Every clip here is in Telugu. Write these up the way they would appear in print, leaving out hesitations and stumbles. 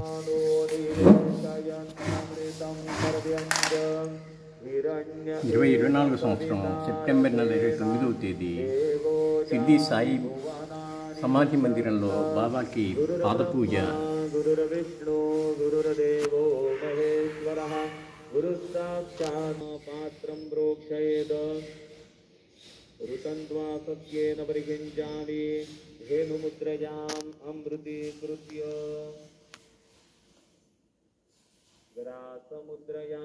2024 సంవత్సరం సెప్టెంబర్ నెల 29వ తేదీ సిద్ధి సాయి సమాధి మందిరంలో బాబాకి పాదపూజ. గురుర్విష్ణు గురుర్దేవో మహేశ్వరః గురుస్సాక్షాత్ పాత్రం ప్రోక్షయేత్ ఋతంత్వా సత్యేన పరిగణ్యామి ధేనుముద్రయాం అమృతీకృత్య గ్రాసముద్రయా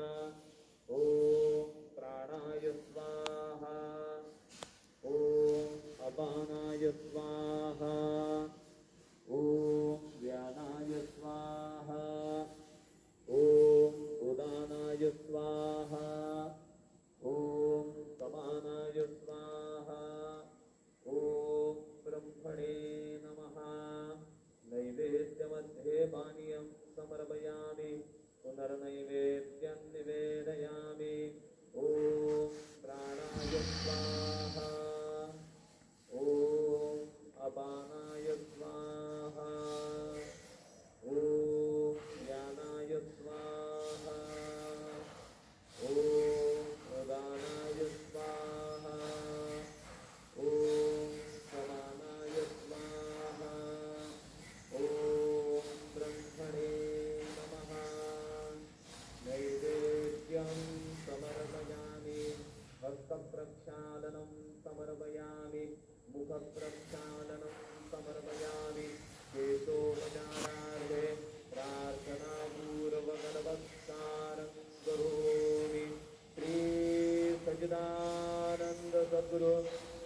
ఓం ప్రాణాయ స్వాహా ఓం అపానాయ స్వాహా ఓం వ్యానాయ స్వాహా ఓం ఉదానాయ స్వాహా ఓం సమానాయ స్వాహా ఓం బ్రహ్మణే నమః. నైవేద్యमध्ये పానీయం సమర్పయామి పునర్నైవేద్యం నివేదయామి. ఓం ప్రాణాయ స్వాహా ఓం అపానాయ స్వాహా ఓం వ్యానాయ స్వాహా ఓం ప్రదానాయ స్వాహా ఓం సమానాయ స్వాహా ఓం బ్రహ్మణే నమః. నైవేద్యం సమర్పయామి హస్తప్రక్షాళనం సమర్పయామి ముఖప్రక్షాళనం సమర్పయామి. కేశోపచారార్థే ప్రార్థనాపూర్వకనమస్కారం కరోమి. శ్రీ సచ్చిదానంద సద్గురు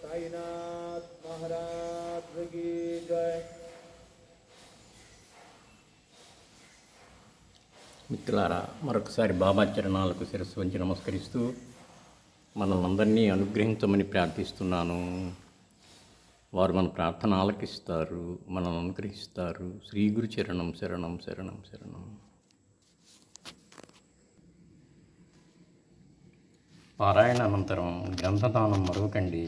సాయినాథ్ మహారాజ్ కీ జై. మిత్రులారా, మరొకసారి బాబా చరణాలకు శిరస్సు వంచి నమస్కరిస్తూ మనల్ని అనుగ్రహించమని ప్రార్థిస్తున్నాను. వారు మన ప్రార్థన ఆలకిస్తారు, మనల్ని అనుగ్రహిస్తారు. శ్రీ గురు చరణం శరణం శరణం శరణం. పారాయణ అనంతరం గ్రంథదానం మరొకండి.